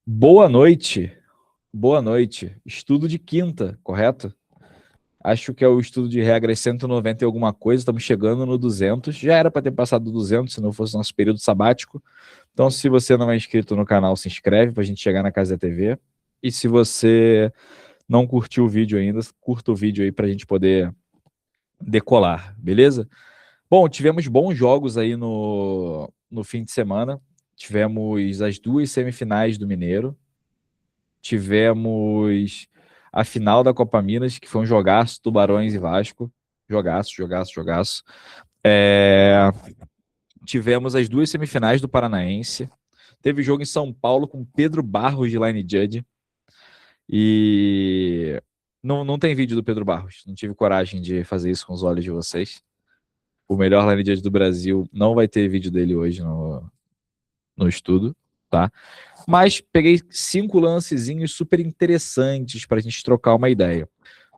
Boa noite. Boa noite. Estudo de quinta, correto? Acho que é o estudo de regras 190 e alguma coisa. Estamos chegando no 200. Já era para ter passado do 200 se não fosse nosso período sabático. Então, se você não é inscrito no canal, se inscreve para a gente chegar na Casa da TV. E se você não curtiu o vídeo ainda, curta o vídeo aí para a gente poder decolar, beleza? Bom, tivemos bons jogos aí no fim de semana. Tivemos as duas semifinais do Mineiro. Tivemos a final da Copa Minas, que foi um jogaço, Tubarões e Vasco. Jogaço, jogaço, jogaço. Tivemos as duas semifinais do Paranaense. Teve jogo em São Paulo com Pedro Barros de line judge. E não tem vídeo do Pedro Barros. Não tive coragem de fazer isso com os olhos de vocês. O melhor line judge do Brasil não vai ter vídeo dele hoje no estudo, tá? Mas peguei 5 lancezinhos super interessantes para a gente trocar uma ideia.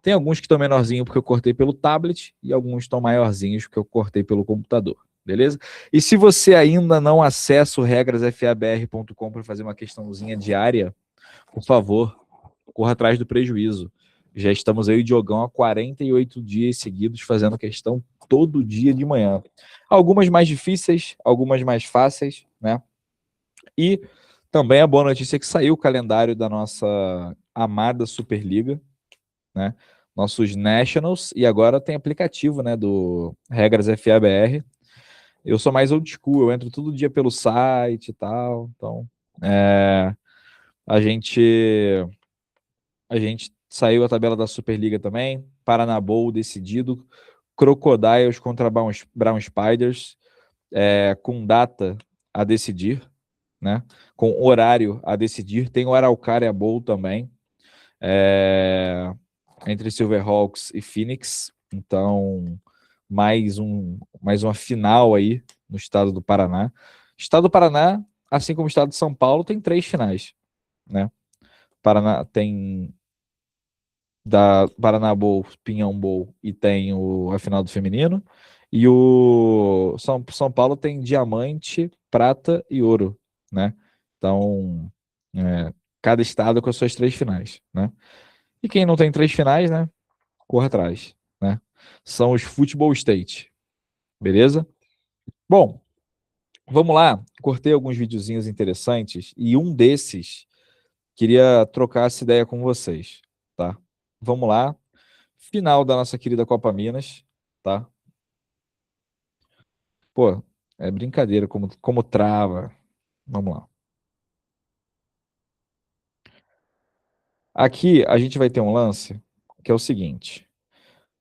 Tem alguns que estão menorzinhos porque eu cortei pelo tablet e alguns estão maiorzinhos porque eu cortei pelo computador, beleza? E se você ainda não acessa o regrasfabr.com para fazer uma questãozinha diária, por favor, corra atrás do prejuízo. Já estamos aí, Diogão, há 48 dias seguidos fazendo questão todo dia de manhã. Algumas mais difíceis, algumas mais fáceis, né? E também a boa notícia é que saiu o calendário da nossa amada Superliga, né? Nossos Nationals, e agora tem aplicativo, né, do Regras FABR. Eu sou mais old school, eu entro todo dia pelo site e tal, então a gente saiu a tabela da Superliga também, Paraná Bowl decidido, Crocodiles contra Brown Spiders, com data a decidir, né? Com horário a decidir. Tem o Araucária Bowl também, entre Silverhawks e Phoenix. Então, mais uma final aí no estado do Paraná. Estado do Paraná, assim como o estado de São Paulo, tem 3 finais, né? Paraná tem da Paraná Bowl, Pinhão Bowl e tem a final do feminino. E o São Paulo tem diamante, prata e ouro, né? Então, cada estado com as suas 3 finais, né? E quem não tem 3 finais, né? Corra atrás, né? São os Football State, beleza? Bom, vamos lá. Cortei alguns videozinhos interessantes e um desses queria trocar essa ideia com vocês, tá? Vamos lá. Final da nossa querida Copa Minas, tá? Pô, é brincadeira como trava. Vamos lá. Aqui a gente vai ter um lance que é o seguinte: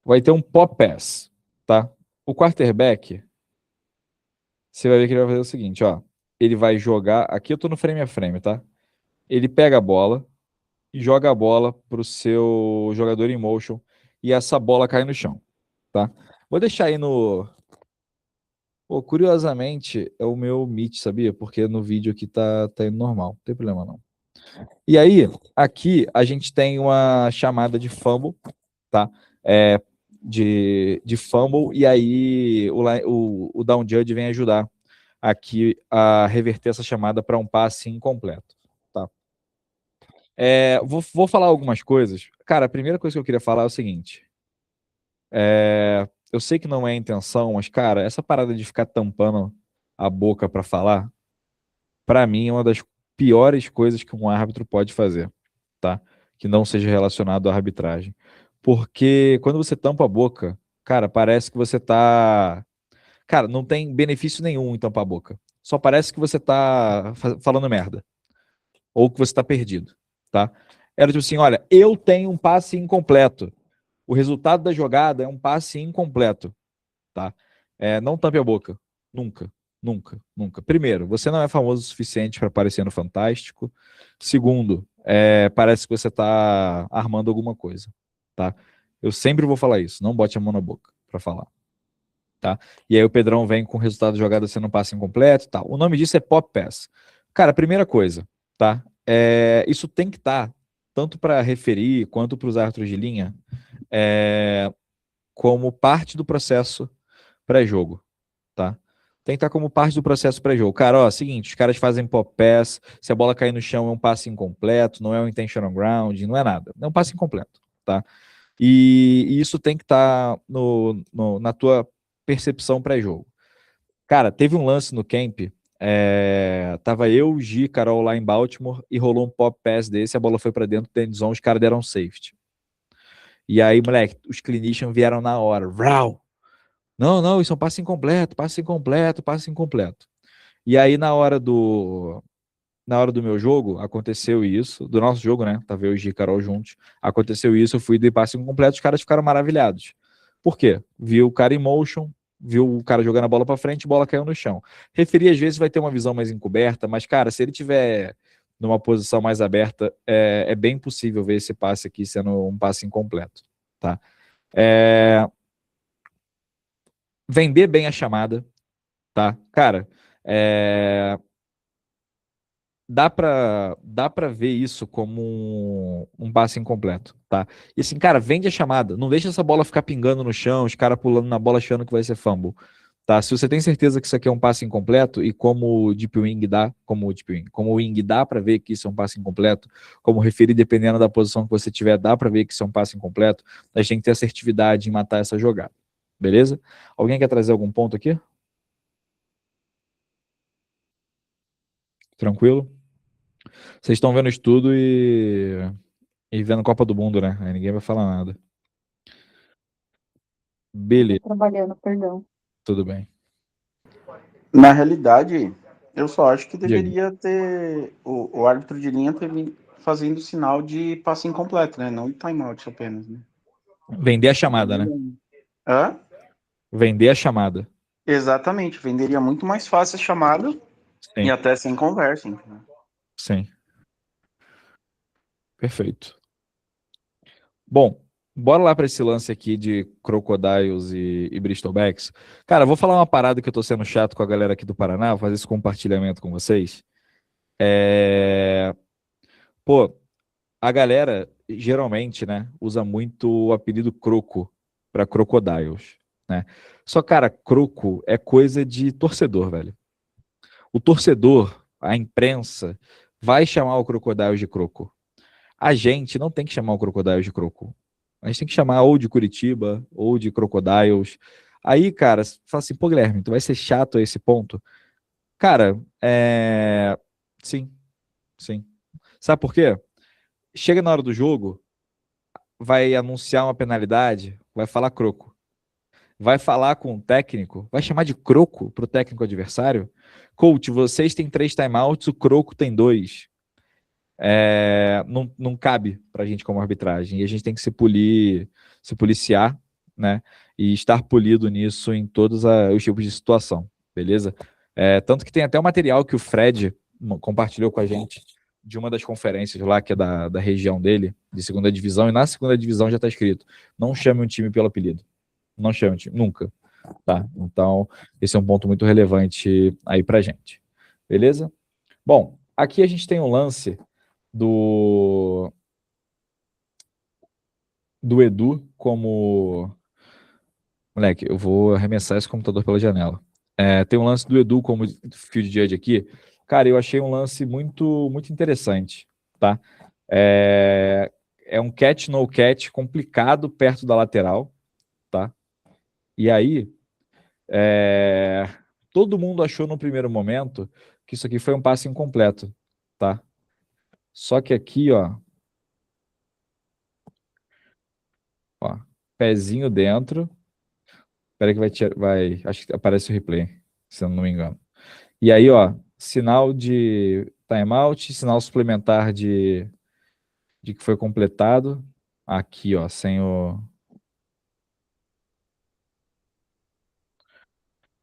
vai ter um pop pass, tá? O quarterback, você vai ver que ele vai fazer o seguinte, ó. Ele vai jogar. Aqui eu tô no frame a frame, tá? Ele pega a bola e joga a bola pro seu jogador em motion e essa bola cai no chão, tá? Vou deixar aí no. Pô, curiosamente, é o meu Meet, sabia? Porque no vídeo aqui tá indo normal, não tem problema não. E aí, aqui a gente tem uma chamada de fumble, tá? De fumble, e aí o down judge vem ajudar aqui a reverter essa chamada para um passe incompleto, tá? Vou falar algumas coisas. Cara, a primeira coisa que eu queria falar é o seguinte. Eu sei que não é a intenção, mas, cara, essa parada de ficar tampando a boca para falar, para mim é uma das piores coisas que um árbitro pode fazer, tá? Que não seja relacionado à arbitragem. Porque quando você tampa a boca, cara, parece que você tá. Cara, não tem benefício nenhum em tampar a boca. Só parece que você tá falando merda. Ou que você tá perdido, tá? Era tipo assim: olha, eu tenho um passe incompleto. O resultado da jogada é um passe incompleto, tá? Não tampe a boca. Nunca, nunca, nunca. Primeiro, você não é famoso o suficiente para aparecer no Fantástico. Segundo, parece que você está armando alguma coisa, tá? Eu sempre vou falar isso. Não bote a mão na boca para falar, tá? E aí o Pedrão vem com o resultado da jogada sendo um passe incompleto, tá? O nome disso é pop pass. Cara, primeira coisa, tá? Isso tem que estar tanto para referir quanto para os árbitros de linha, como parte do processo pré-jogo, tá? tem que estar como parte do processo pré-jogo. Cara, ó, seguinte, os caras fazem pop pass, se a bola cair no chão é um passe incompleto, não é um intentional ground, não é nada. É um passe incompleto, tá? E isso tem que estar na tua percepção pré-jogo. Cara, teve um lance no camp, tava eu, Gi, Carol lá em Baltimore e rolou um pop pass desse, a bola foi pra dentro do end zone, os caras deram um safety. E aí, moleque, os clinicians vieram na hora. Rau! Não, não, isso é um passe incompleto, passe incompleto, passe incompleto. E aí, na hora do meu jogo, aconteceu isso, do nosso jogo, né? Tava eu e Gi e Carol juntos. Aconteceu isso, eu fui de passe incompleto, os caras ficaram maravilhados. Por quê? Viu o cara em motion, viu o cara jogando a bola pra frente, a bola caiu no chão. Referi, às vezes, vai ter uma visão mais encoberta, mas, cara, se ele tiver numa posição mais aberta, é bem possível ver esse passe aqui sendo um passe incompleto, tá? Vender bem a chamada, tá? Cara, dá pra ver isso como um passe incompleto, tá? E assim, cara, vende a chamada. Não deixa essa bola ficar pingando no chão, os caras pulando na bola achando que vai ser fumble, tá? Se você tem certeza que isso aqui é um passe incompleto e como o Deep Wing dá, como o Wing dá pra ver que isso é um passe incompleto, como referir dependendo da posição que você tiver, dá pra ver que isso é um passe incompleto, a gente tem que ter assertividade em matar essa jogada. Beleza? Alguém quer trazer algum ponto aqui? Tranquilo? Vocês estão vendo estudo e vendo Copa do Mundo, né? Aí ninguém vai falar nada. Beleza, Trabalhando, perdão. tudo bem. Na realidade, eu só acho que Diego, deveria ter o árbitro de linha fazendo sinal de passe incompleto, né? Não de timeout apenas, né? vender a chamada, né? Hã? Vender a chamada. Exatamente, venderia muito mais fácil a chamada e Sim, até sem conversa. Né? sim. Perfeito. Bom, bora lá para esse lance aqui de Crocodiles e Bristolbacks. Cara, eu vou falar uma parada que eu tô sendo chato com a galera aqui do Paraná, vou fazer esse compartilhamento com vocês. Pô, a galera geralmente, né, usa muito o apelido Croco para Crocodiles, né? Só, cara, Croco é coisa de torcedor, velho. O torcedor, a imprensa, vai chamar o Crocodiles de Croco. A gente não tem que chamar o Crocodiles de Croco. A gente tem que chamar ou de Curitiba, ou de Crocodiles. Aí, cara, fala assim, pô, Guilherme, tu vai ser chato a esse ponto? Cara, sim, sim. Sabe por quê? Chega na hora do jogo, vai anunciar uma penalidade, vai falar croco. Vai falar com o técnico, vai chamar de croco pro técnico adversário. Coach, vocês têm 3 timeouts, o croco tem 2. Não cabe pra gente como arbitragem. E a gente tem que se policiar, né? E estar polido nisso em todos os tipos de situação, beleza? Tanto que tem até o material que o Fred compartilhou com a gente de uma das conferências lá, que é da região dele, de segunda divisão, e na segunda divisão já está escrito: não chame um time pelo apelido. Não chame um time, nunca. Tá? Então, esse é um ponto muito relevante aí pra gente. Beleza? Bom, aqui a gente tem um lance do Edu como. Moleque, eu vou arremessar esse computador pela janela. Tem um lance do Edu como field judge aqui. Cara, eu achei um lance muito, muito interessante, tá? É um catch no catch complicado perto da lateral, tá? E aí, todo mundo achou no primeiro momento que isso aqui foi um passe incompleto, tá? Só que aqui, ó, pezinho dentro. Espera que acho que aparece o replay, se eu não me engano. E aí, ó, sinal de timeout, sinal suplementar de que foi completado. Aqui, ó, sem o.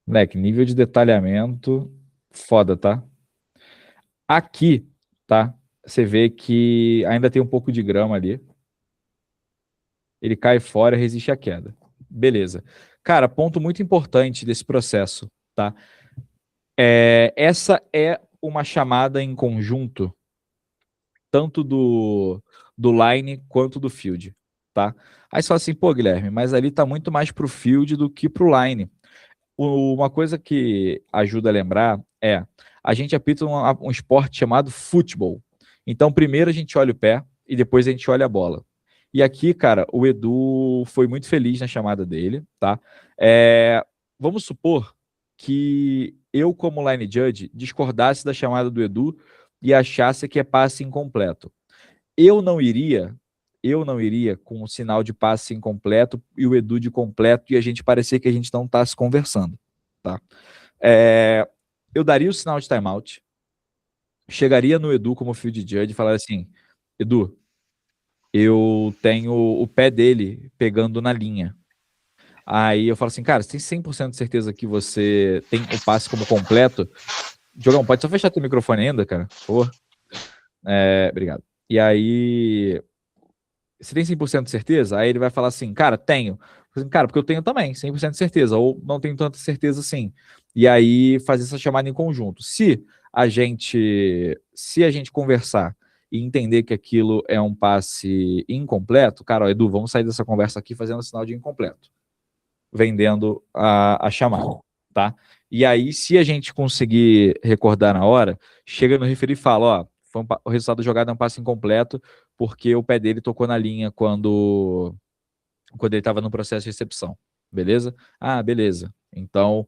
Moleque, nível de detalhamento foda, tá? Aqui, tá? Você vê que ainda tem um pouco de grama ali. Ele cai fora, resiste à queda. Beleza. Cara, ponto muito importante desse processo, tá? Essa é uma chamada em conjunto tanto do line quanto do field, tá? Aí você fala assim, pô, Guilherme, mas ali tá muito mais pro field do que pro line. Uma coisa que ajuda a lembrar é, a gente apita um esporte chamado futebol. Então, primeiro a gente olha o pé e depois a gente olha a bola. E aqui, cara, o Edu foi muito feliz na chamada dele, tá? Vamos supor que eu, como line judge, discordasse da chamada do Edu e achasse que é passe incompleto. Eu não iria, eu não iria com o sinal de passe incompleto e o Edu de completo e a gente parecer que a gente não está se conversando, tá? É, eu daria o sinal de timeout, chegaria no Edu como field judge e falaria assim, Edu, eu tenho o pé dele pegando na linha. Aí eu falo assim, cara, você tem 100% de certeza que você tem o passe como completo? Diogão, pode só fechar teu microfone ainda, cara? Por favor. Obrigado. E aí, você tem 100% de certeza? Aí ele vai falar assim, cara, tenho. Assim, cara, porque eu tenho também, 100% de certeza, ou não tenho tanta certeza assim. E aí fazer essa chamada em conjunto. Se a gente conversar e entender que aquilo é um passe incompleto, cara, ó, Edu, vamos sair dessa conversa aqui fazendo sinal de incompleto, vendendo a chamada, tá? E aí, se a gente conseguir recordar na hora, chega no referi e fala, ó, o resultado da jogada é um passe incompleto, porque o pé dele tocou na linha quando ele estava no processo de recepção, beleza? Ah, beleza. Então,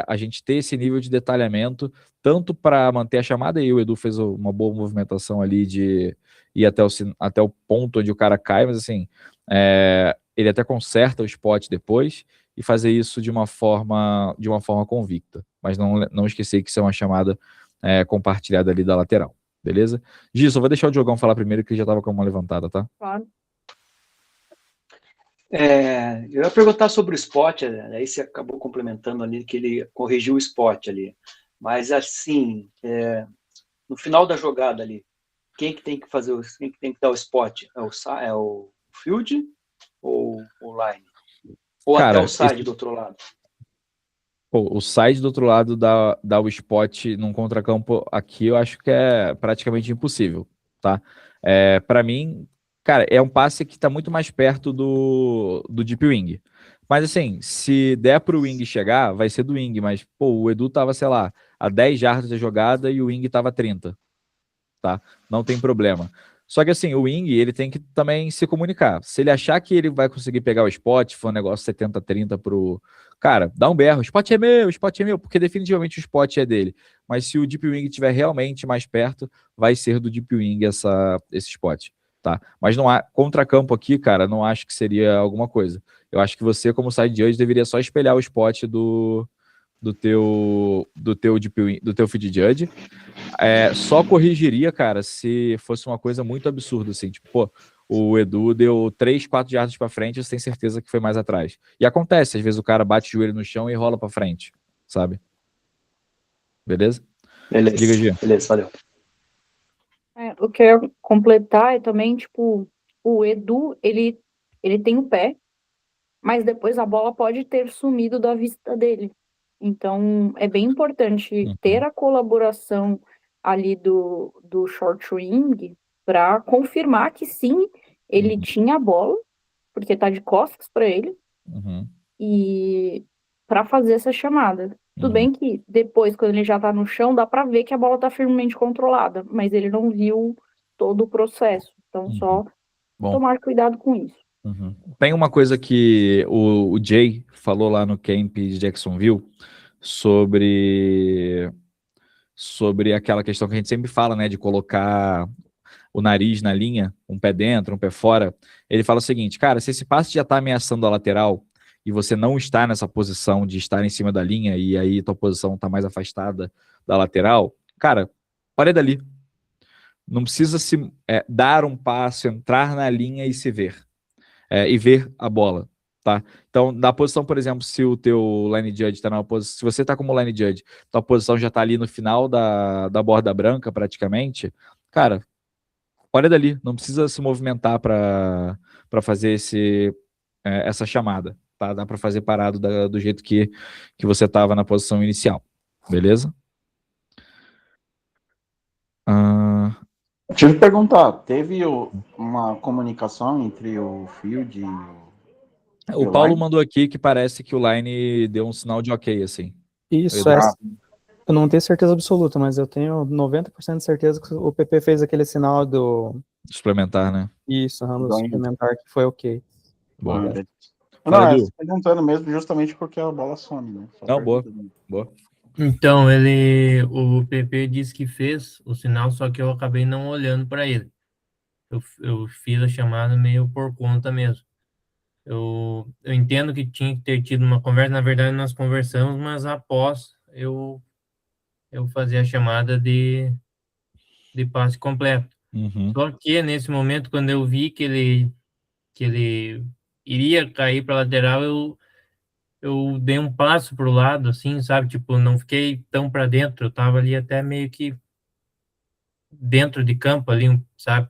a gente ter esse nível de detalhamento, tanto para manter a chamada, e o Edu fez uma boa movimentação ali de ir até o ponto onde o cara cai, mas assim, ele até conserta o spot depois e fazer isso de uma forma convicta. Mas não esquecer que isso é uma chamada compartilhada ali da lateral, beleza? Gilson, vou deixar o Diogão falar primeiro, que ele já estava com uma levantada, tá? Claro. Eu ia perguntar sobre o spot, aí você acabou complementando ali que ele corrigiu o spot ali. Mas assim, no final da jogada ali, quem que tem que dar o spot? É o field ou o line? Ou até Cara, o side do outro lado? o side do outro lado dá o spot num contracampo aqui, eu acho que é praticamente impossível, tá? Para mim, cara, é um passe que tá muito mais perto do deep wing. Mas assim, se der pro wing chegar, vai ser do wing, mas pô, o Edu tava, sei lá, a 10 jardas da jogada e o wing tava a 30, tá? Não tem problema. Só que assim, o wing, ele tem que também se comunicar. Se ele achar que ele vai conseguir pegar o spot, for um negócio 70-30 pro... Cara, dá um berro, o spot é meu, porque definitivamente o spot é dele. Mas se o Deep Wing estiver realmente mais perto, vai ser do Deep Wing esse spot, tá? Mas não há contracampo aqui, cara, não acho que seria alguma coisa. Eu acho que você, como side judge, deveria só espelhar o spot do teu feed judge. Só corrigiria, cara, se fosse uma coisa muito absurda, assim, tipo, pô, o Edu deu 3, 4 jardas pra frente, você tem certeza que foi mais atrás. E acontece, às vezes o cara bate o joelho no chão e rola pra frente, sabe? Beleza? Diga, Gia. Beleza, valeu. O que eu ia completar é também, tipo, o Edu, ele tem o pé, mas depois a bola pode ter sumido da vista dele. Então, é bem importante ter a colaboração ali do short swing para confirmar que sim, ele tinha a bola, porque tá de costas para ele, Uhum. e para fazer essa chamada. Tudo Uhum. bem que depois, quando ele já tá no chão, dá para ver que a bola tá firmemente controlada, mas ele não viu todo o processo. Então, só Bom. tomar cuidado com isso. Tem uma coisa que o Jay falou lá no camp de Jacksonville sobre aquela questão que a gente sempre fala, né, de colocar o nariz na linha, um pé dentro, um pé fora. Ele fala o seguinte, cara, se esse passe já está ameaçando a lateral e você não está nessa posição de estar em cima da linha e aí tua posição está mais afastada da lateral, cara, pare dali. Não precisa dar um passo, entrar na linha e se ver. E ver a bola, tá? Então, na posição, por exemplo, se o teu line judge está na posição, se você está como line judge, tua posição já está ali no final da borda branca, praticamente, cara, olha dali, não precisa se movimentar para fazer essa chamada, tá? Dá para fazer parado do jeito que você estava na posição inicial, beleza? Deixa eu te perguntar, teve uma comunicação entre o Field O Paulo mandou aqui que parece que o Line deu um sinal de ok, assim. Isso, eu não tenho certeza absoluta, mas eu tenho 90% de certeza que o PP fez aquele sinal do... Suplementar, né? Isso, do suplementar, que foi ok. Boa. Não, eu tô perguntando mesmo justamente porque a bola some, né? Não, boa. Então, o PP disse que fez o sinal, só que eu acabei não olhando para ele. Eu fiz a chamada meio por conta mesmo. Eu entendo que tinha que ter tido uma conversa, na verdade nós conversamos, mas após eu fazer a chamada de passe completo. Só que nesse momento, quando eu vi que ele iria cair para a lateral, eu dei um passo para o lado, assim, sabe? Tipo, não fiquei tão para dentro, eu estava ali até meio que dentro de campo ali, sabe?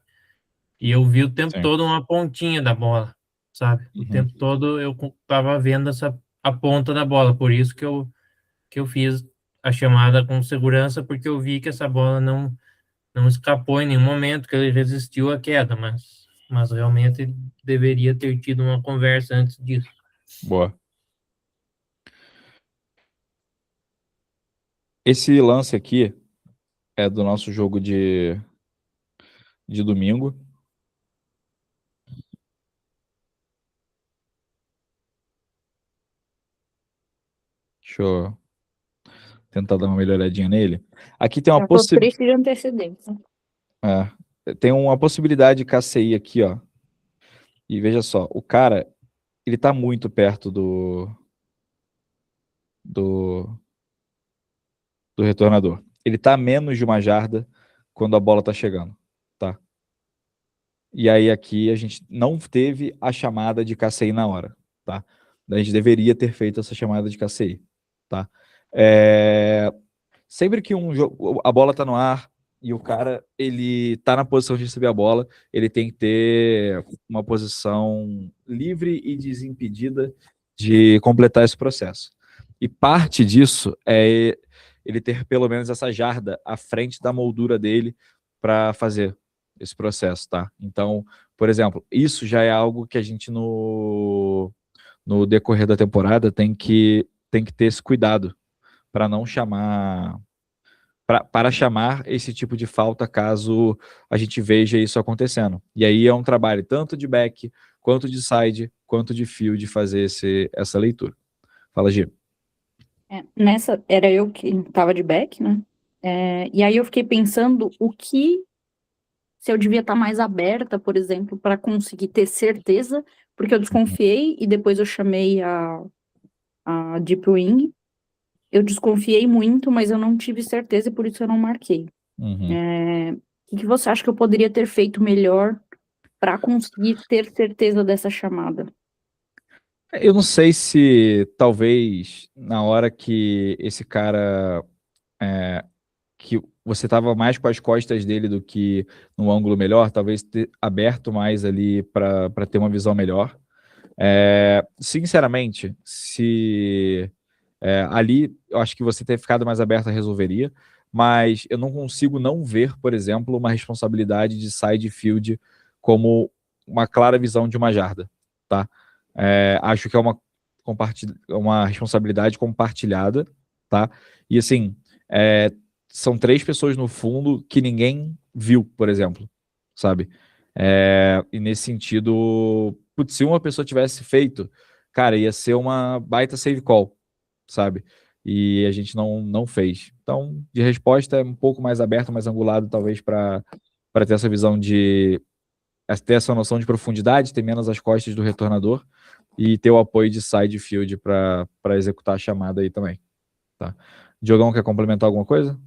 E eu vi o tempo todo uma pontinha da bola, sabe? O tempo todo eu estava vendo a ponta da bola, por isso que eu fiz a chamada com segurança, porque eu vi que essa bola não escapou em nenhum momento, que ele resistiu à queda, mas realmente deveria ter tido uma conversa antes disso. Boa. Esse lance aqui é do nosso jogo de domingo. Deixa eu tentar dar uma melhoradinha nele. Aqui tem uma possibilidade. de antecedência. Tem uma possibilidade de KCI aqui, ó. E veja só, o cara, ele tá muito perto do retornador. Ele tá a menos de uma jarda quando a bola tá chegando, tá? E aí aqui a gente não teve a chamada de KCI na hora, tá? A gente deveria ter feito essa chamada de KCI, tá? Sempre que a bola tá no ar e o cara, ele tá na posição de receber a bola, ele tem que ter uma posição livre e desimpedida de completar esse processo. E parte disso é ele ter pelo menos essa jarda à frente da moldura dele para fazer esse processo, tá? Então, por exemplo, isso já é algo que a gente no decorrer da temporada tem que ter esse cuidado para não chamar para chamar esse tipo de falta caso a gente veja isso acontecendo. E aí é um trabalho tanto de back, quanto de side, quanto de field fazer essa leitura. Fala, Gi. Nessa, era eu que estava de back, né? E aí eu fiquei pensando se eu devia estar mais aberta, por exemplo, para conseguir ter certeza, porque eu desconfiei e depois eu chamei a Deep Wing. Eu desconfiei muito, mas eu não tive certeza e por isso eu não marquei. O que você acha que eu poderia ter feito melhor para conseguir ter certeza dessa chamada? Eu não sei se talvez na hora que esse cara que você estava mais com as costas dele do que no ângulo melhor, talvez ter aberto mais ali para ter uma visão melhor. Sinceramente, se ali eu acho que você ter ficado mais aberto resolveria, mas eu não consigo não ver, por exemplo, uma responsabilidade de side field como uma clara visão de uma jarda, tá? Acho que é uma responsabilidade compartilhada, tá? E assim, são 3 pessoas no fundo que ninguém viu, por exemplo, sabe? E nesse sentido, putz, se uma pessoa tivesse feito, cara, ia ser uma baita save call, sabe? E a gente não fez. Então, de resposta é um pouco mais aberto, mais angulado, talvez, para ter essa visão ter essa noção de profundidade, ter menos as costas do retornador e ter o apoio de side field para executar a chamada aí também. Tá? Diogão, quer complementar alguma coisa?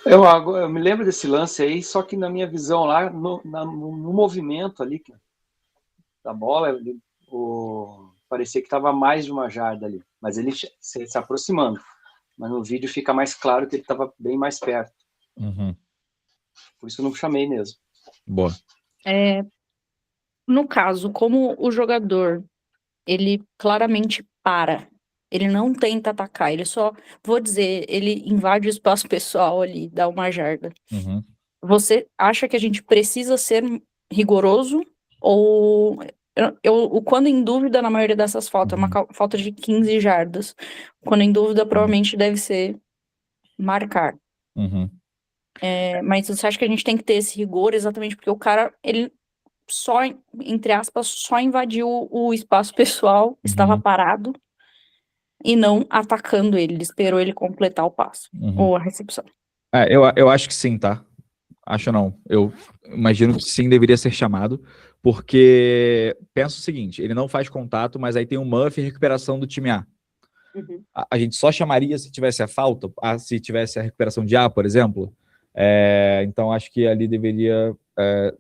Eu me lembro desse lance aí, só que na minha visão lá, no movimento ali da bola, parecia que estava mais de uma jarda ali, mas ele se aproximando. Mas no vídeo fica mais claro que ele estava bem mais perto. Por isso eu não chamei mesmo. Boa. No caso, como o jogador, ele claramente ele não tenta atacar, ele só, vou dizer, ele invade o espaço pessoal ali, dá uma jarda. Você acha que a gente precisa ser rigoroso ou Quando em dúvida, na maioria dessas faltas, é uma falta de 15 jardas. Quando em dúvida, provavelmente deve ser marcar. Uhum. Mas você acha que a gente tem que ter esse rigor exatamente porque o cara, ele só, entre aspas, só invadiu o espaço pessoal, estava Uhum. parado e não atacando ele. Ele esperou ele completar o passo Uhum. ou a recepção. Eu acho que sim, tá? Acho não. Eu imagino que sim, deveria ser chamado, porque pensa o seguinte, ele não faz contato, mas aí tem um muff e recuperação do time A. A gente só chamaria se tivesse a falta, se tivesse a recuperação de A, por exemplo. Então acho que ali deveria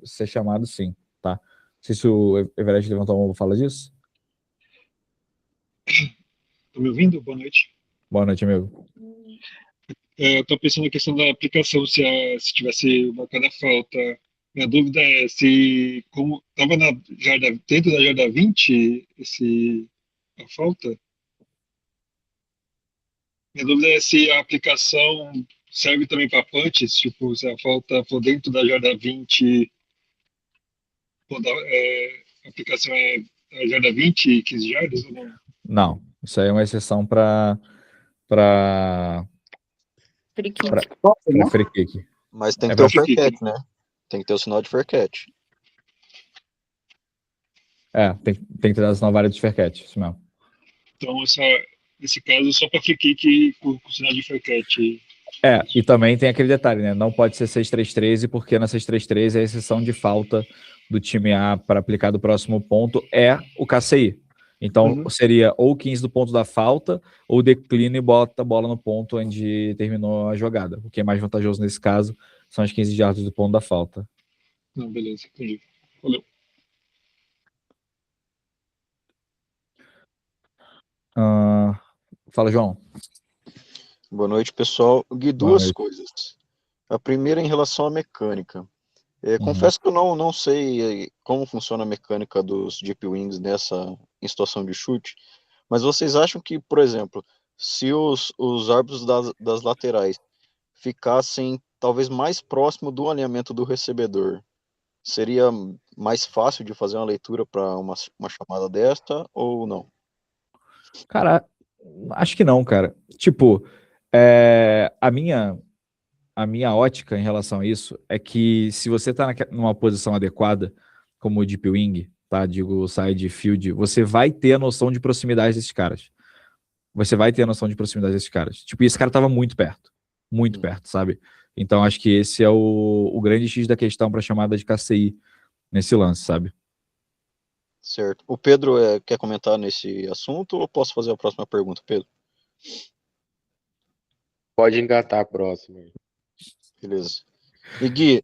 ser chamado sim, tá? Não sei se o Everest levantou a mão e fala disso. Tá me ouvindo? Boa noite. Boa noite, amigo. Eu tô pensando na questão da aplicação, se tivesse marcada a falta. Minha dúvida é se, como estava dentro da jarda 20, a falta, minha dúvida é se a aplicação serve também para punts, tipo, se a falta for dentro da jarda 20, a aplicação é a jarda 20 e 15 jardas ou não? Não, isso aí é uma exceção para Free kick. free kick. Mas tem É que ter o pra- fair catch, né? Tem que ter o sinal de fair catch. Tem que ter sinal válido de fair catch, isso mesmo. Então, nesse caso, só para free kick com sinal de fair catch. E também tem aquele detalhe, né? Não pode ser 6-3-13, porque na 6-3-13 a exceção de falta do time A para aplicar do próximo ponto é o KCI. Então seria ou 15 do ponto da falta, ou declina e bota a bola no ponto onde terminou a jogada. O que é mais vantajoso nesse caso são as 15 jardas do ponto da falta. Não, beleza, entendi. Valeu. Fala, João. Boa noite, pessoal. Gui, duas coisas. A primeira em relação à mecânica. Confesso que eu não sei como funciona a mecânica dos Deep Wings em situação de chute, mas vocês acham que, por exemplo, se os árbitros das laterais ficassem talvez mais próximo do alinhamento do recebedor, seria mais fácil de fazer uma leitura para uma chamada desta ou não? Cara, acho que não, cara. Tipo, a minha ótica em relação a isso é que se você tá numa posição adequada, como o Deep Wing, tá? Digo, side field, você vai ter a noção de proximidade desses caras. Você vai ter a noção de proximidade desses caras. Tipo, esse cara tava muito perto, sabe? Então acho que esse é o grande X da questão para chamada de KCI nesse lance, sabe? Certo. O Pedro quer comentar nesse assunto ou posso fazer a próxima pergunta, Pedro? Pode engatar a próxima. Beleza. E Gui,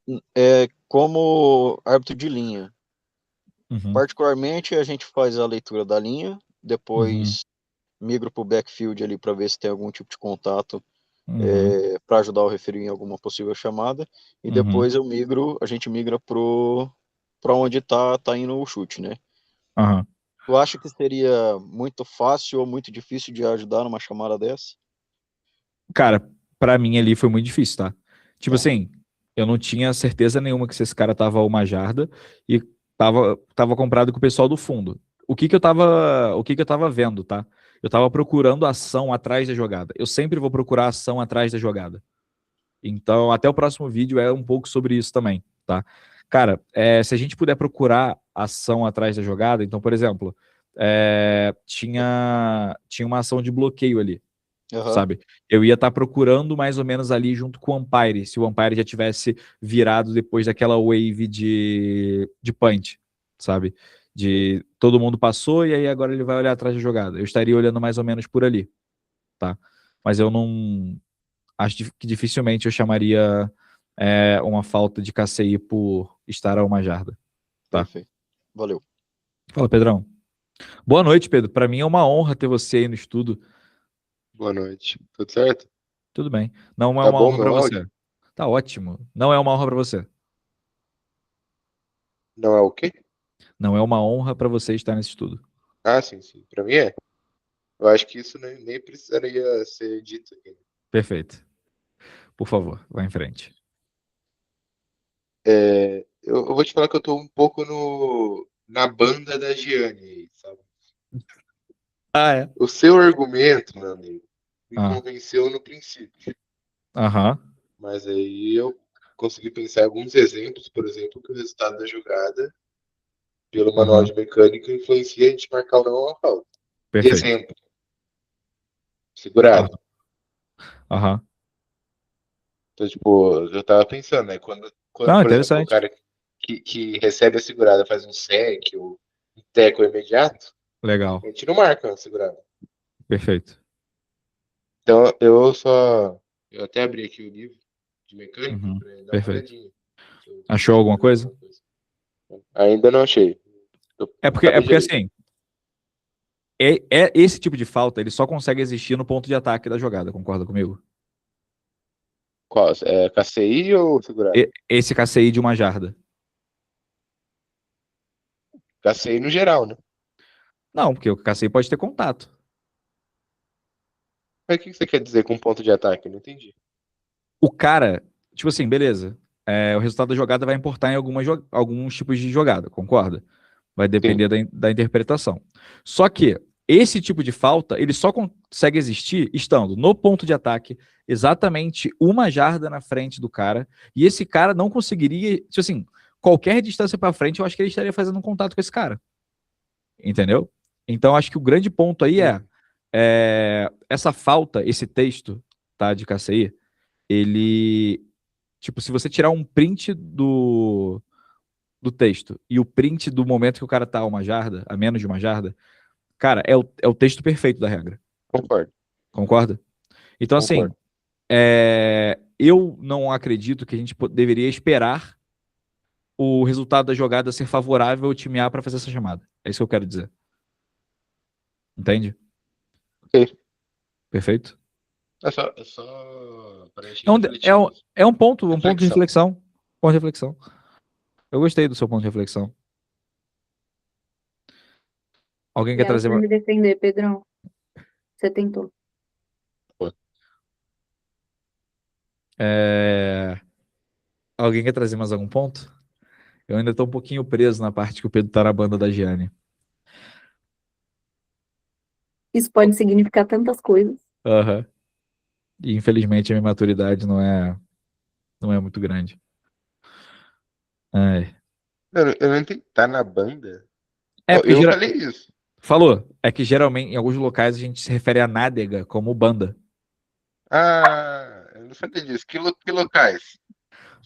como árbitro de linha, particularmente a gente faz a leitura da linha, depois migro para o backfield ali para ver se tem algum tipo de contato para ajudar o referi em alguma possível chamada, e depois a gente migra para onde tá indo o chute, né? Tu acha que seria muito fácil ou muito difícil de ajudar numa chamada dessa? Cara, pra mim ali foi muito difícil, tá? Tipo assim, eu não tinha certeza nenhuma que esse cara tava a uma jarda e tava comprado com o pessoal do fundo. O que que eu tava vendo, tá? Eu tava procurando ação atrás da jogada. Eu sempre vou procurar ação atrás da jogada. Então, até o próximo vídeo é um pouco sobre isso também, tá? Cara, se a gente puder procurar ação atrás da jogada, então, por exemplo, tinha uma ação de bloqueio ali, sabe? Eu ia estar procurando mais ou menos ali junto com o umpire, se o umpire já tivesse virado depois daquela wave de punch, sabe? De todo mundo passou e aí agora ele vai olhar atrás da jogada. Eu estaria olhando mais ou menos por ali, tá? Mas eu não... Acho que dificilmente eu chamaria uma falta de KCI por estar a uma jarda, tá? Perfeito. Valeu. Fala, Pedrão. Boa noite, Pedro. Para mim é uma honra ter você aí no estudo. Boa noite. Tudo certo? Tudo bem. Não é Tá uma bom honra para meu você. áudio? Tá ótimo. Não é uma honra para você. Não é o quê? Não é uma honra para você estar nesse estudo. Ah, sim. Para mim é. Eu acho que isso nem precisaria ser dito aqui. Perfeito. Por favor, vá em frente. Eu vou te falar que eu tô um pouco na banda da Gianni aí, sabe? Ah, é? O seu argumento, meu amigo, me Ah, convenceu no princípio. aham. Mas aí eu consegui pensar em alguns exemplos, por exemplo, que o resultado da jogada, pelo manual Aham. de mecânica, influencia a gente marcar ou não uma falta. Perfeito. Exemplo, segurado. Aham. Aham. Então, tipo, eu tava pensando, né? Não, Por exemplo, o interessante. cara que recebe a segurada faz um sec ou um teco imediato, Legal. a gente não marca uma segurada. Perfeito. Então, eu até abri aqui o livro de mecânica Uhum. para dar uma Perfeito. olhadinha. Se eu Achou consigo alguma ver coisa? alguma coisa. Ainda não achei. Eu É acabei de porque abrir. assim, esse tipo de falta, ele só consegue existir no ponto de ataque da jogada, concorda comigo? Qual? É KCI ou segurada? Esse KCI de uma jarda. KCI no geral, né? Não, porque o KCI pode ter contato. Mas o que você quer dizer com ponto de ataque? Eu não entendi. O cara, tipo assim, beleza. O resultado da jogada vai importar em alguns tipos de jogada, concorda? Vai Sim. depender da interpretação. Só que esse tipo de falta, ele só consegue existir estando no ponto de ataque, exatamente uma jarda na frente do cara, e esse cara não conseguiria, tipo assim, qualquer distância para frente, eu acho que ele estaria fazendo um contato com esse cara. Entendeu? Então, acho que o grande ponto aí essa falta, esse texto, tá, de KCI, ele, tipo, se você tirar um print do texto e o print do momento que o cara tá a uma jarda, a menos de uma jarda, cara, é o texto perfeito da regra. Concordo. Concorda? Então, assim, Concordo. eu não acredito que a gente deveria esperar o resultado da jogada ser favorável ao time A para fazer essa chamada. É isso que eu quero dizer. Entende? Ok. Perfeito? É só para a gente É um, refletir mesmo. um ponto de Reflexão. reflexão. Ponto de reflexão. Eu gostei do seu ponto de reflexão. Alguém quer Obrigada trazer. por me defender, Pedrão. Você tentou. É, Alguém quer trazer mais algum ponto? Eu ainda tô um pouquinho preso na parte que o Pedro tá na banda da Gianni. Isso pode significar tantas coisas. Aham. E infelizmente a minha maturidade não é muito grande. Ai. Eu não entendi. Tá na banda? É porque Eu falei isso. falou, é que geralmente em alguns locais a gente se refere a nádega como banda. Ah, eu não falei disso. Que locais?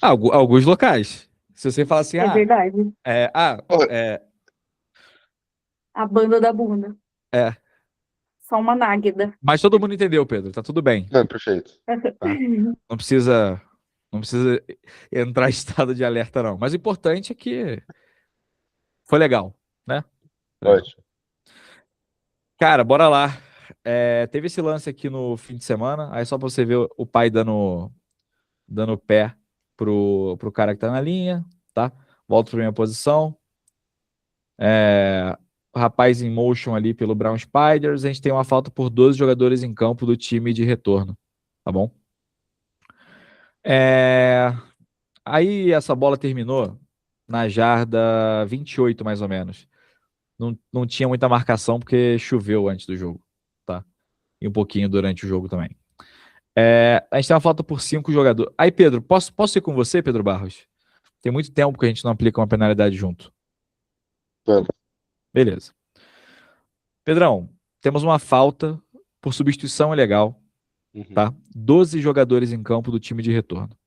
Alguns locais. Se você falar assim, É verdade. é, ah, Pô, é, A banda da bunda. é. Só uma nágueda. Mas todo mundo entendeu, Pedro. Tá tudo bem. não, perfeito. Tá? Não precisa, não precisa entrar em estado de alerta, não. Mas o importante é que foi legal, né? Foi legal. Ótimo. Cara, bora lá. Teve esse lance aqui no fim de semana, aí só pra você ver o pai dando pé pro cara que tá na linha, tá? Volta pra minha posição. O rapaz em motion ali pelo Brown Spiders. A gente tem uma falta por 12 jogadores em campo do time de retorno, tá bom? Aí essa bola terminou na jarda 28, mais ou menos. Não tinha muita marcação porque choveu antes do jogo, tá? E um pouquinho durante o jogo também. A gente tem uma falta por 5 jogadores. Aí, Pedro, posso ir com você, Pedro Barros? Tem muito tempo que a gente não aplica uma penalidade junto. Vamos. Beleza. Pedrão, temos uma falta por substituição ilegal, Uhum. tá? 12 jogadores em campo do time de retorno,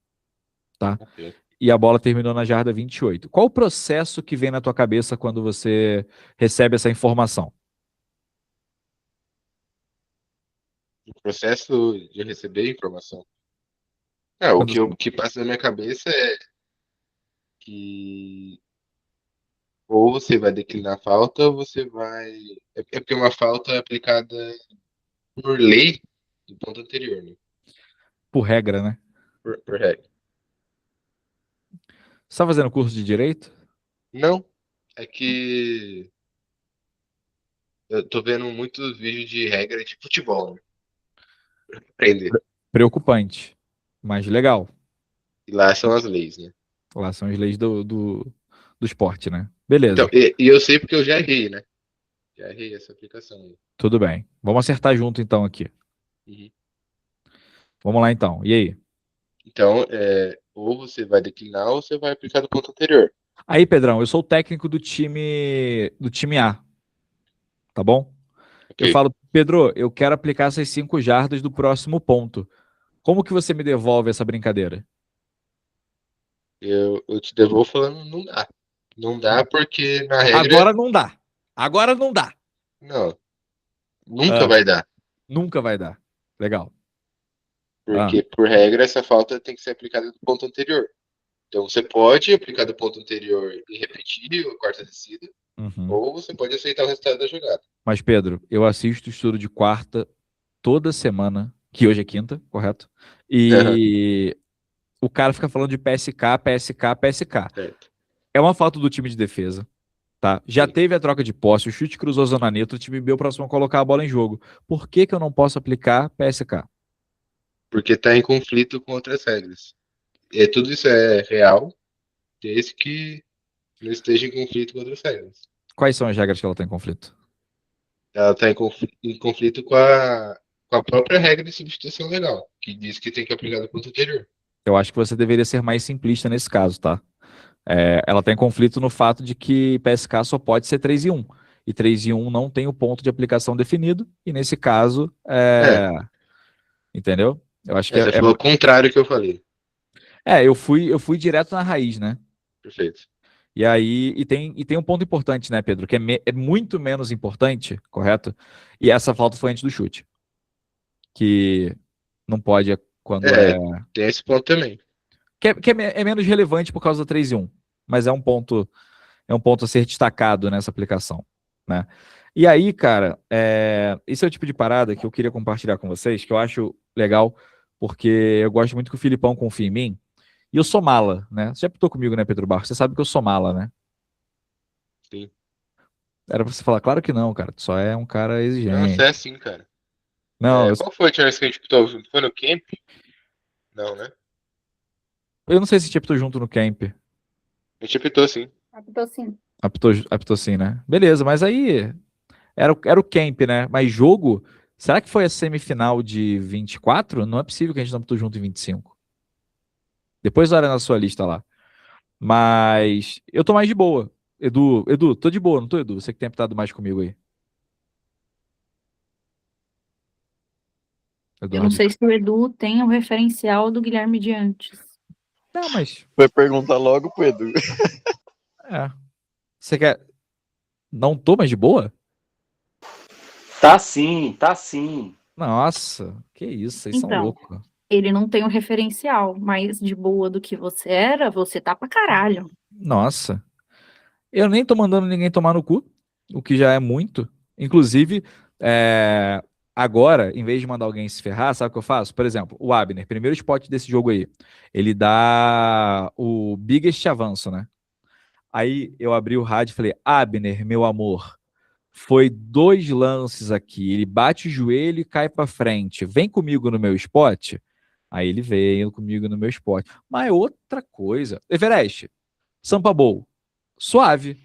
tá? Ok. E a bola terminou na jarda 28. Qual o processo que vem na tua cabeça quando você recebe essa informação? O processo de receber informação. Quando- O que passa na minha cabeça é que ou você vai declinar a falta ou você vai. É porque uma falta é aplicada por lei do ponto anterior, né? Por regra, né? Por regra. Você tá fazendo curso de direito? Não, é que eu tô vendo muitos vídeos de regra de futebol, né? Pra aprender. Preocupante, mas legal. E lá são as leis, né? Lá são as leis do do esporte, né? Beleza, Então, e eu sei porque eu já errei, né? Já errei essa aplicação aí. tudo bem. Vamos acertar junto então aqui. Uhum. Vamos lá então. E aí? Então, ou você vai declinar ou você vai aplicar do ponto anterior. Aí, Pedrão, eu sou o técnico do time A, tá bom? Eu Ok. falo, Pedro, eu quero aplicar essas 5 jardas do próximo ponto. Como que você me devolve essa brincadeira? Eu te devolvo falando, não dá. Não dá porque, na regra, Agora não dá. Agora não dá. não. Nunca Ah, vai dar. nunca vai dar. Legal. Ah, Porque, por regra, essa falta tem que ser aplicada do ponto anterior. Então, você pode aplicar do ponto anterior e repetir a quarta descida, uhum. ou você pode aceitar o resultado da jogada. Mas, Pedro, eu assisto estudo de quarta toda semana, que hoje é quinta, correto? Aham, E o cara fica falando de PSK, PSK, PSK. certo. É uma falta do time de defesa, tá? Já Sim. teve a troca de posse, o chute cruzou a zona neutra, o time B, o próximo a colocar a bola em jogo. Por que que eu não posso aplicar PSK? Porque está em conflito com outras regras. E tudo isso é real, desde que não esteja em conflito com outras regras. Quais são as regras que ela tem em conflito? Ela está em conflito com a própria regra de substituição legal, que diz que tem que aplicar do ponto anterior. Eu acho que você deveria ser mais simplista nesse caso, tá? Ela tem conflito no fato de que PSK só pode ser 3 e 1. E 3 e 1 não tem o ponto de aplicação definido. E nesse caso, É, entendeu? Eu acho que você falou o contrário que eu falei. eu fui direto na raiz, né? Perfeito. E aí, e tem um ponto importante, né, Pedro? Que é muito menos importante, correto? E essa falta foi antes do chute. Que não pode quando É, tem esse ponto também. é menos relevante por causa da 3 e 1. Mas é um ponto a ser destacado nessa aplicação, né? E aí, cara, esse é o tipo de parada que eu queria compartilhar com vocês, que eu acho legal, porque eu gosto muito que o Filipão confie em mim. E eu sou mala, né? Você já apitou comigo, né, Pedro Barros? Você sabe que eu sou mala, né? Sim. Era pra você falar, claro que não, cara. Tu só é um cara Não, você é exigente. assim, cara. Não, Qual foi a última vez que a gente disputou junto? Foi no camp? Não, né? eu não sei se te apitou junto no camp. A gente apitou, sim. Então, assim, Apitou sim, né? Beleza, mas aí era o camp, né? Mas jogo, será que foi a semifinal de 24? Não é possível que a gente não apitou junto em 25. Depois olha na sua lista lá. Mas eu tô mais de boa. Edu, tô de boa, não tô, Edu? Você que tem apitado mais comigo aí. eu não Eduardo. sei se o Edu tem o referencial do Guilherme de antes. Não, mas. Vai perguntar logo pro Edu. É. Você quer. Não tô mais de boa? Tá sim, tá sim. Nossa, que isso, vocês são Então, loucos. ele não tem o referencial, mas de boa do que você era, você tá pra caralho. Nossa. Eu nem tô mandando ninguém tomar no cu, o que já é muito. Inclusive, agora, em vez de mandar alguém se ferrar, sabe o que eu faço? Por exemplo, o Abner, primeiro spot desse jogo aí, ele dá o biggest avanço, né? Aí eu abri o rádio e falei, Abner, meu amor, foi 2 lances aqui. Ele bate o joelho e cai pra frente. Vem comigo no meu spot? Aí ele veio comigo no meu spot. Mas outra coisa. Everest, Sampa Bowl, suave.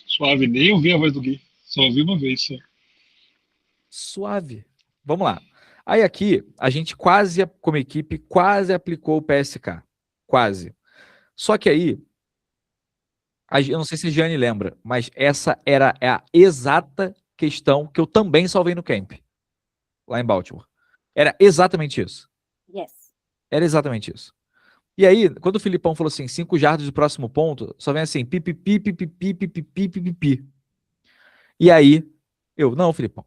Suave, nem ouvi a voz do Gui. Só ouvi uma vez só. Suave. Vamos lá. Aí aqui, a gente quase, como equipe, quase aplicou o PSK. Quase. Só que aí, eu não sei se a Gianni lembra, mas essa era a exata questão que eu também salvei no camp, lá em Baltimore. Era exatamente isso. Yes. Era exatamente isso. E aí, quando o Filipão falou assim, 5 jardas do próximo ponto, só vem assim, pipipi, pipipi, pipipi, pipipi. E aí, não, Filipão,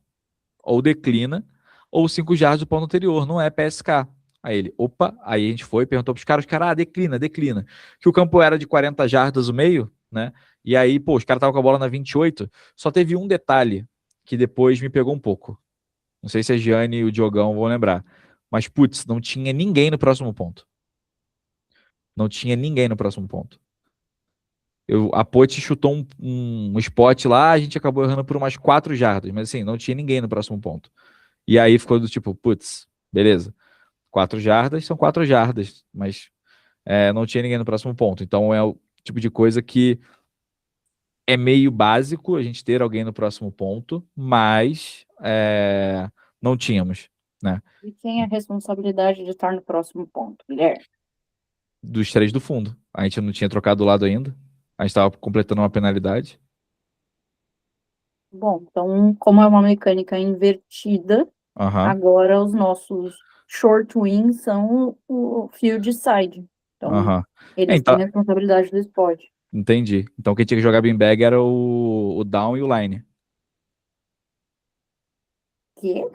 ou declina, ou 5 jardas do ponto anterior, não é PSK. Aí ele, opa, aí a gente foi, perguntou pros caras, declina, declina. Que o campo era de 40 jardas o meio, né? E aí, pô, os caras estavam com a bola na 28, só teve um detalhe que depois me pegou um pouco. Não sei se a Gianni e o Diogão vão lembrar. Mas, putz, não tinha ninguém no próximo ponto. Não tinha ninguém no próximo ponto. A Pote chutou um spot lá, a gente acabou errando por umas 4 jardas, mas assim, não tinha ninguém no próximo ponto. E aí ficou do tipo, putz, beleza. 4 jardas são 4 jardas, mas não tinha ninguém no próximo ponto. Então é o tipo de coisa que é meio básico a gente ter alguém no próximo ponto, mas não tínhamos, né? E quem é a responsabilidade de estar no próximo ponto, Guilherme? Dos 3 do fundo. A gente não tinha trocado o lado ainda. A gente estava completando uma penalidade. Bom, então, como é uma mecânica invertida, Aham, agora os nossos short wings são o field side. Então, aham. eles Então, têm a responsabilidade do spot. entendi. Então quem tinha que jogar beanbag era o down e o line. Que é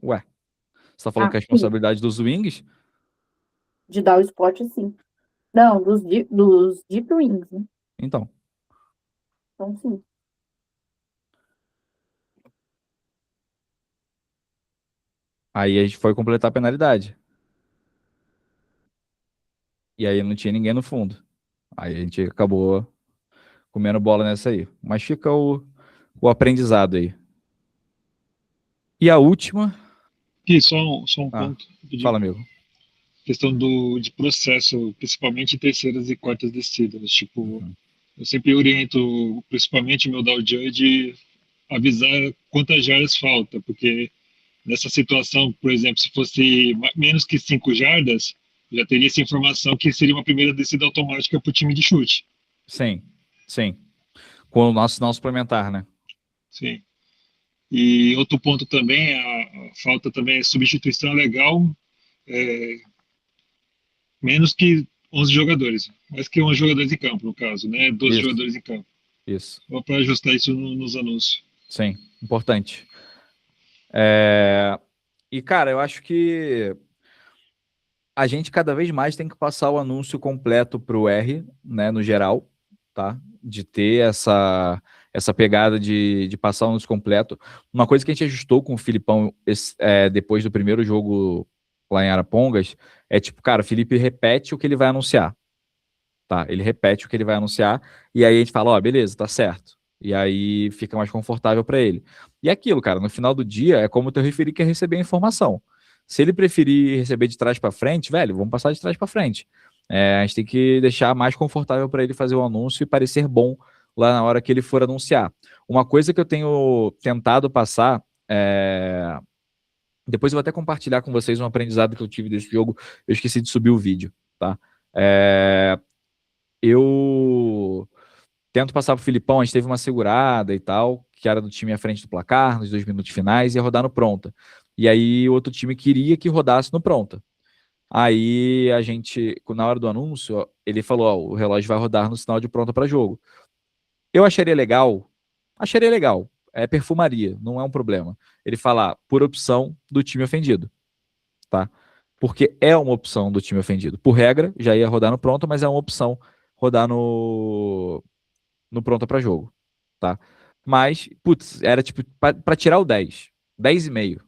Ué, você tá falando que é a sim, responsabilidade dos wings? de dar o spot, sim. Não, dos deep wings, né? Então, Então, sim. aí a gente foi completar a penalidade. E aí não tinha ninguém no fundo. Aí a gente acabou comendo bola nessa aí. Mas fica o aprendizado aí. E a última. Aqui, só um Ah, ponto, rapidinho. fala, amigo. Questão de processo, principalmente em terceiras e quartas descidas. Tipo, Uhum. eu sempre oriento, principalmente meu down judge, avisar quantas jardas falta, porque nessa situação, por exemplo, se fosse menos que 5 jardas, já teria essa informação que seria uma primeira descida automática para o time de chute. Sim, sim. Com o nosso sinal suplementar, né? Sim. E outro ponto também, a falta também é substituição legal, é, menos que 11 jogadores. Mais que 11 jogadores em campo, no caso, né? 12 Isso, jogadores em campo. isso. Só para ajustar isso nos anúncios. Sim, importante. E, cara, eu acho que a gente cada vez mais tem que passar o anúncio completo pro R, né, no geral, tá? De ter essa pegada de passar o anúncio completo. Uma coisa que a gente ajustou com o Filipão depois do primeiro jogo lá em Arapongas é tipo, cara, o Felipe repete o que ele vai anunciar, tá? Ele repete o que ele vai anunciar e aí a gente fala, ó, beleza, tá certo. E aí fica mais confortável para ele. E é aquilo, cara, no final do dia é como o teu referi quer receber a informação. Se ele preferir receber de trás para frente, velho, vamos passar de trás para frente. A gente tem que deixar mais confortável para ele fazer o anúncio e parecer bom lá na hora que ele for anunciar. Uma coisa que eu tenho tentado passar depois eu vou até compartilhar com vocês um aprendizado que eu tive desse jogo. Eu esqueci de subir o vídeo, tá? Eu tento passar pro Filipão, a gente teve uma segurada e tal, que era do time à frente do placar, nos 2 minutos finais, ia rodar no pronta. E aí o outro time queria que rodasse no pronta. Aí a gente, na hora do anúncio, ó, ele falou, ó, o relógio vai rodar no sinal de pronta para jogo. Eu acharia legal, é perfumaria, não é um problema. Ele falar por opção do time ofendido, tá? Porque é uma opção do time ofendido. Por regra, já ia rodar no pronto, mas é uma opção rodar no pronta para jogo, tá? Mas, putz, era tipo para tirar o 10, 10,5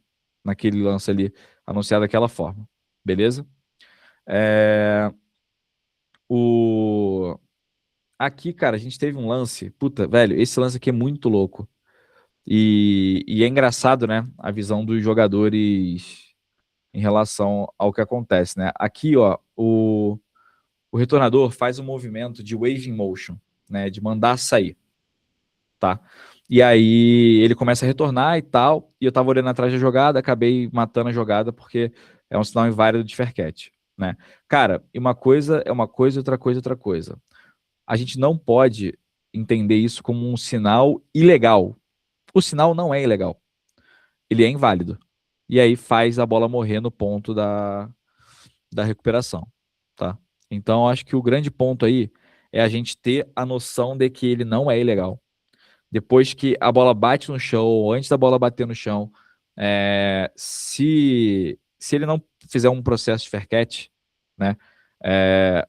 naquele lance ali, anunciado daquela forma, beleza? O... Aqui, cara, a gente teve um lance, puta, velho, esse lance aqui é muito louco. E é engraçado, né, a visão dos jogadores em relação ao que acontece, né? Aqui, ó, o retornador faz um movimento de waving motion, né, de mandar sair, tá? E aí ele começa a retornar e tal, e eu tava olhando atrás da jogada, acabei matando a jogada porque é um sinal inválido de fair catch, né? Cara, e uma coisa é uma coisa, outra coisa é outra coisa. A gente não pode entender isso como um sinal ilegal. O sinal não é ilegal, ele é inválido. E aí faz a bola morrer no ponto da recuperação, tá? Então, acho que o grande ponto aí é a gente ter a noção de que ele não é ilegal. Depois que a bola bate no chão, ou antes da bola bater no chão, se ele não fizer um processo de fair catch, né,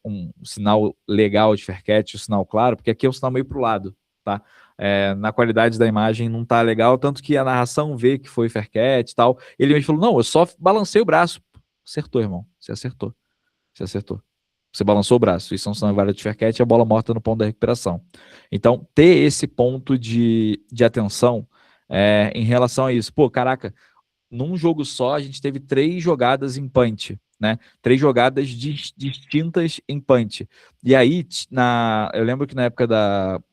um sinal legal de fair catch, um sinal claro, porque aqui é um sinal meio pro lado, tá? Na qualidade da imagem não tá legal, tanto que a narração vê que foi fair catch e tal. Ele me falou, não, eu só balancei o braço. Acertou, irmão, você acertou. Você acertou. Você balançou o braço. Isso é um sinal inválido de fair catch e a bola morta no ponto da recuperação. Então, ter esse ponto de atenção em relação a isso. Pô, caraca, num jogo só a gente teve 3 jogadas em punch. né? 3 jogadas distintas em punch. E aí, eu lembro que na época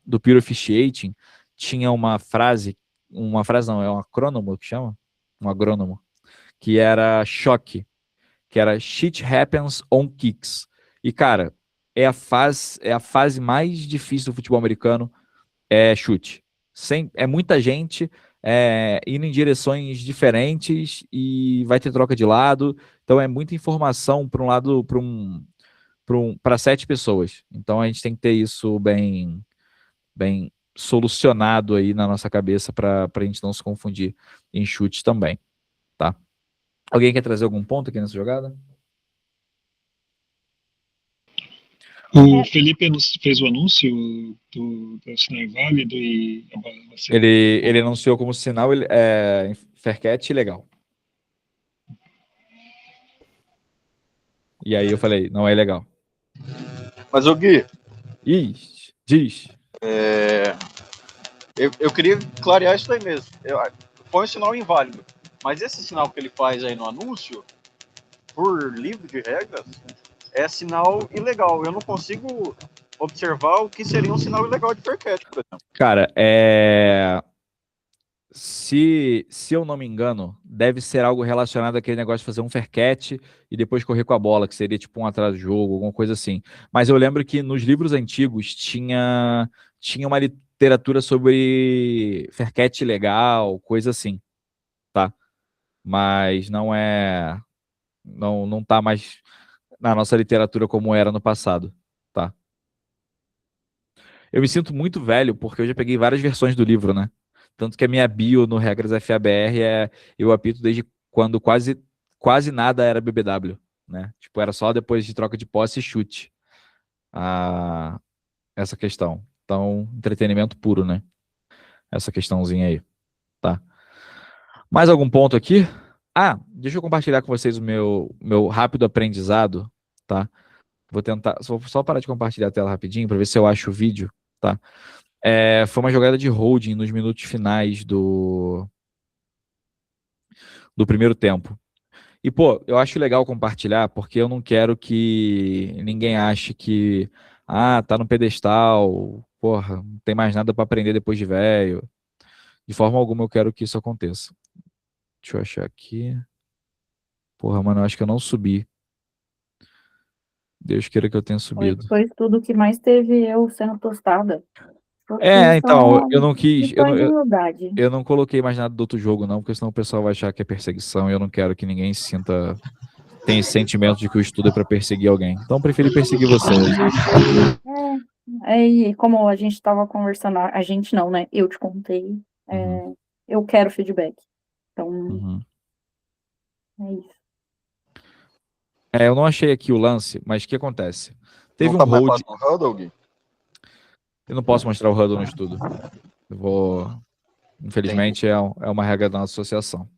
do Pure Officiating, tinha uma frase não, é um acrônomo que chama? Um agrônomo, que era choque, que era shit happens on kicks. E, cara, é a fase mais difícil do futebol americano, é chute. É muita gente indo em direções diferentes e vai ter troca de lado. Então é muita informação para um lado, para 7 pessoas. Então a gente tem que ter isso bem solucionado aí na nossa cabeça para a gente não se confundir em chute também, tá? Alguém quer trazer algum ponto aqui nessa jogada? O Felipe fez o anúncio do sinal inválido e a bola vai ser... Ele anunciou como sinal fair catch ilegal. E aí eu falei, não é legal. Mas o Gui, Diz. eu queria clarear isso aí mesmo. Põe o sinal inválido. Mas esse sinal que ele faz aí no anúncio, por livro de regras, é sinal ilegal. Eu não consigo observar o que seria um sinal ilegal de fair catch, por exemplo. Cara, se eu não me engano, deve ser algo relacionado àquele negócio de fazer um fair catch e depois correr com a bola, que seria tipo um atraso de jogo, alguma coisa assim. Mas eu lembro que nos livros antigos tinha uma literatura sobre fair catch legal, coisa assim, tá? Mas não tá mais na nossa literatura como era no passado, tá? Eu me sinto muito velho porque eu já peguei várias versões do livro, né? Tanto que a minha bio no Regras FABR eu apito desde quando quase nada era BBW, né? Tipo, era só depois de troca de posse e chute. Essa questão. Então, entretenimento puro, né? Essa questãozinha aí, tá? Mais algum ponto aqui? Deixa eu compartilhar com vocês o meu rápido aprendizado, tá? Vou tentar, só parar de compartilhar a tela rapidinho para ver se eu acho o vídeo, tá? Foi uma jogada de holding nos minutos finais do primeiro tempo. E, pô, eu acho legal compartilhar porque eu não quero que ninguém ache que, tá no pedestal, porra, não tem mais nada para aprender depois de velho. De forma alguma eu quero que isso aconteça. Deixa eu achar aqui. Porra, mano, eu acho que eu não subi. Deus queira que eu tenha subido. Foi tudo que mais teve eu sendo tostada. Então, eu não quis. Questão de humildade. Eu não coloquei mais nada do outro jogo, não, porque senão o pessoal vai achar que é perseguição e eu não quero que ninguém tenha esse sentimento de que o estudo é para perseguir alguém. Então, eu preferi perseguir você hoje. E como a gente estava conversando, a gente não, né? Eu te contei. Eu quero feedback. Então, é isso. Eu não achei aqui o lance, mas o que acontece? Teve não tá um hold. Mais fácil no huddle, Gui? Eu não posso mostrar o huddle no estudo. Infelizmente, é uma regra da nossa associação.